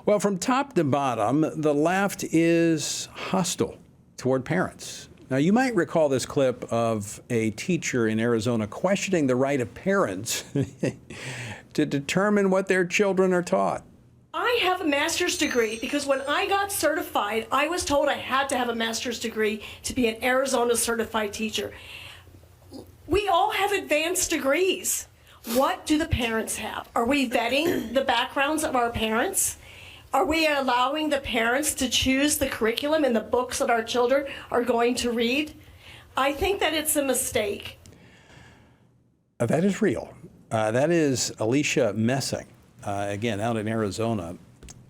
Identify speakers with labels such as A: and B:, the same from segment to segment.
A: Well, from top to bottom, the left is hostile toward parents. Now, you might recall this clip of a teacher in Arizona questioning the right of parents to determine what their children are taught.
B: I have a master's degree because when I got certified, I was told I had to have a master's degree to be an Arizona certified teacher. We all have advanced degrees. What do the parents have? Are we vetting the backgrounds of our parents? Are we allowing the parents to choose the curriculum and the books that our children are going to read? I think that it's a mistake.
A: That is real. That is Alicia Messing, again, out in Arizona.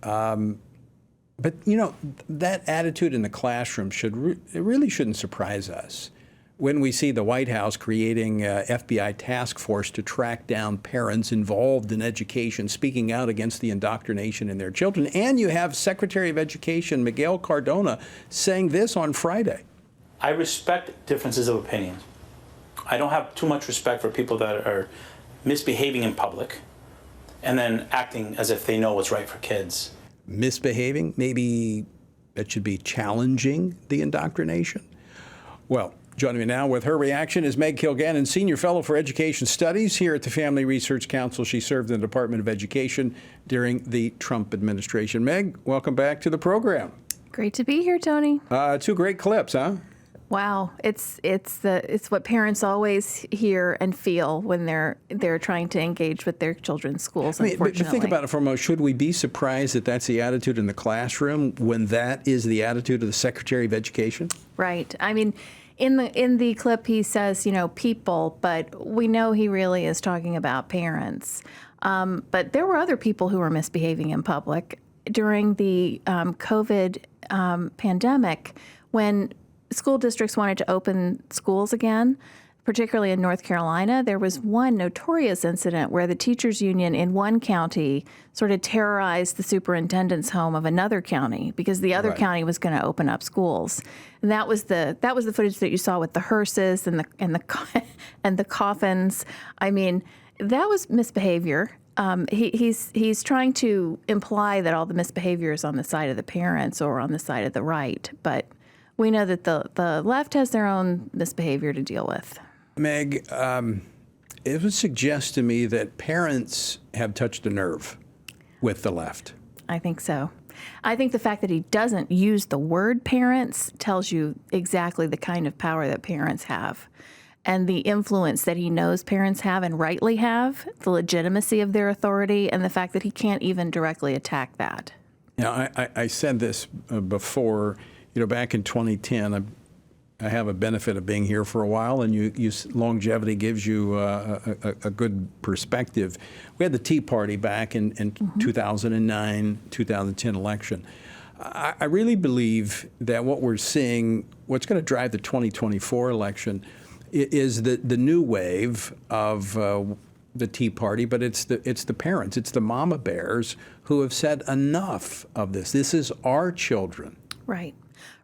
A: But, you know, that attitude in the classroom it really shouldn't surprise us when we see the White House creating an FBI task force to track down parents involved in education, speaking out against the indoctrination in their children. And you have Secretary of Education Miguel Cardona saying this on Friday.
C: I respect differences of opinions. I don't have too much respect for people that are misbehaving in public and then acting as if they know what's right for kids.
A: Misbehaving? Maybe that should be challenging the indoctrination? Well, joining me now with her reaction is Meg Kilgannon, Senior Fellow for Education Studies here at the Family Research Council. She served in the Department of Education during the Trump administration. Meg, welcome back to the program.
D: Great to be here, Tony.
A: Two great clips, huh?
D: Wow, it's what parents always hear and feel when they're trying to engage with their children's schools. Unfortunately,
A: but think about it for a moment. Should we be surprised that that's the attitude in the classroom when that is the attitude of the Secretary of Education?
D: Right. I mean, in the clip he says, people, but we know he really is talking about parents. But there were other people who were misbehaving in public during the COVID pandemic when school districts wanted to open schools again, particularly in North Carolina. There was one notorious incident where the teachers union in one county sort of terrorized the superintendent's home of another county because the other county was going to open up schools. And that was the footage that you saw with the hearses and the coffins. I mean, that was misbehavior. He's trying to imply that all the misbehavior is on the side of the parents or on the side of the right, but we know that the left has their own misbehavior to deal with.
A: Meg, it would suggest to me that parents have touched a nerve with the left.
D: I think so. I think the fact that he doesn't use the word parents tells you exactly the kind of power that parents have and the influence that he knows parents have and rightly have, the legitimacy of their authority, and the fact that he can't even directly attack that.
A: Now, I said this before. Back in 2010, I have a benefit of being here for a while, and longevity gives you a good perspective. We had the Tea Party back in 2009, 2010 election. I really believe that what we're seeing, what's going to drive the 2024 election, is the new wave of the Tea Party, but it's the parents, it's the mama bears who have said enough of this. This is our children.
D: Right.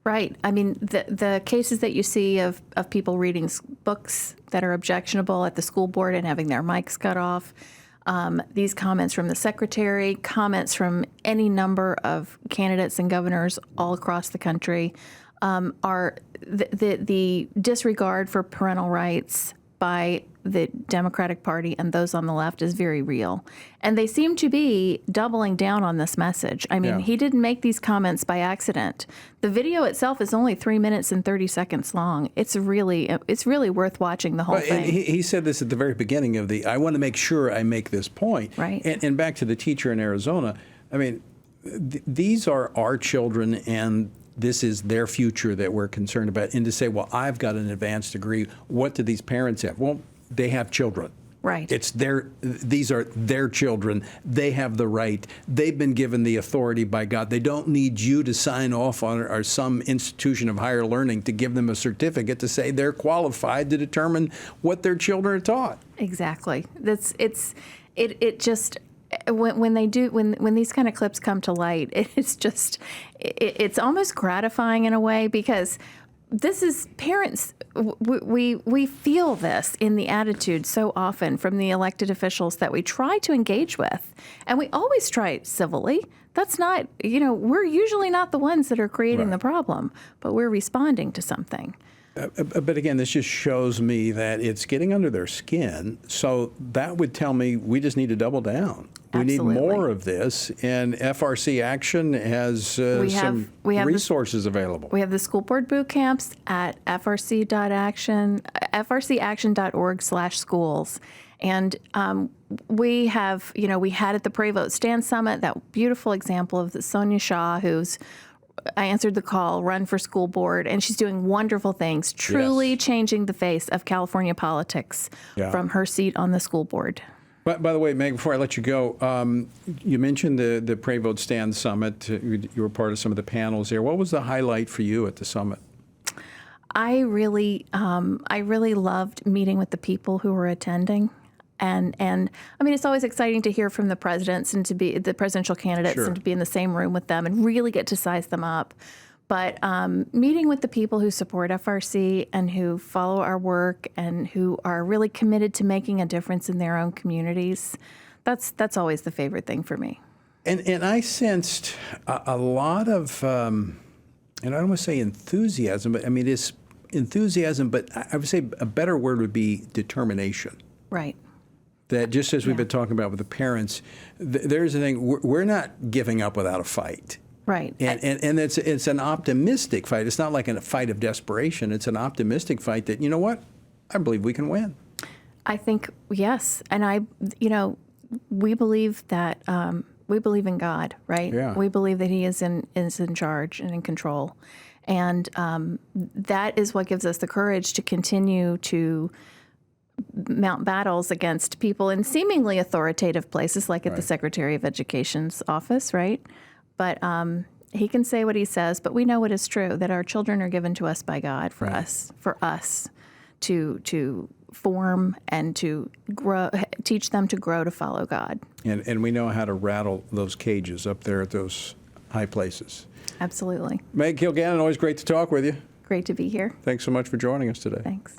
D: Right. I mean, the cases that you see of people reading books that are objectionable at the school board and having their mics cut off, these comments from the secretary, comments from any number of candidates and governors all across the country, are the disregard for parental rights by the Democratic Party and those on the left is very real. And they seem to be doubling down on this message. I mean, he didn't make these comments by accident. The video itself is only 3 minutes and 30 seconds long. It's really worth watching the whole thing.
A: He said this at the very beginning of I want to make sure I make this point.
D: Right.
A: And back to the teacher in Arizona, I mean, these are our children and this is their future that we're concerned about. And to say, well, I've got an advanced degree, what do these parents have? Well, they have children.
D: Right.
A: These are their children. They have the right. They've been given the authority by God. They don't need you to sign off on or some institution of higher learning to give them a certificate to say they're qualified to determine what their children are taught.
D: Exactly. When these kind of clips come to light, it's almost gratifying in a way because this is parents. We feel this in the attitude so often from the elected officials that we try to engage with, and we always try civilly. That's not, we're usually not the ones that are creating the problem, but we're responding to something.
A: But again, this just shows me that it's getting under their skin. So that would tell me we just need to double down. We need more of this, and FRC Action has some resources available.
D: We have the school board boot camps at frcaction.org/schools. And we have, we had at the Pray Vote Stand Summit that beautiful example of Sonia Shaw, I answered the call, run for school board, and she's doing wonderful things, truly changing the face of California politics from her seat on the school board.
A: But by the way, Meg, before I let you go, you mentioned the Pray Vote Stand Summit. You were part of some of the panels there. What was the highlight for you at the summit?
D: I really loved meeting with the people who were attending. And I mean, it's always exciting to hear from the presidents and to be the presidential candidates and to be in the same room with them and really get to size them up. But meeting with the people who support FRC and who follow our work and who are really committed to making a difference in their own communities, that's always the favorite thing for me.
A: And I sensed a lot of, and I don't want to say enthusiasm, but I mean, it's enthusiasm, but I would say a better word would be determination.
D: Right.
A: That just as we've been talking about with the parents, there's a thing, we're not giving up without a fight.
D: Right.
A: And it's an optimistic fight. It's not like a fight of desperation. It's an optimistic fight that, you know what, I believe we can win.
D: I think, yes. And we believe that, we believe in God, right?
A: Yeah.
D: We believe that He is in charge and in control. And that is what gives us the courage to continue to mount battles against people in seemingly authoritative places, like at the Secretary of Education's office, right? But he can say what he says, but we know what is true, that our children are given to us by God for us to form and to grow, teach them to grow to follow God.
A: And we know how to rattle those cages up there at those high places.
D: Absolutely.
A: Meg Kilgannon, always great to talk with you.
D: Great to be here.
A: Thanks so much for joining us today.
D: Thanks.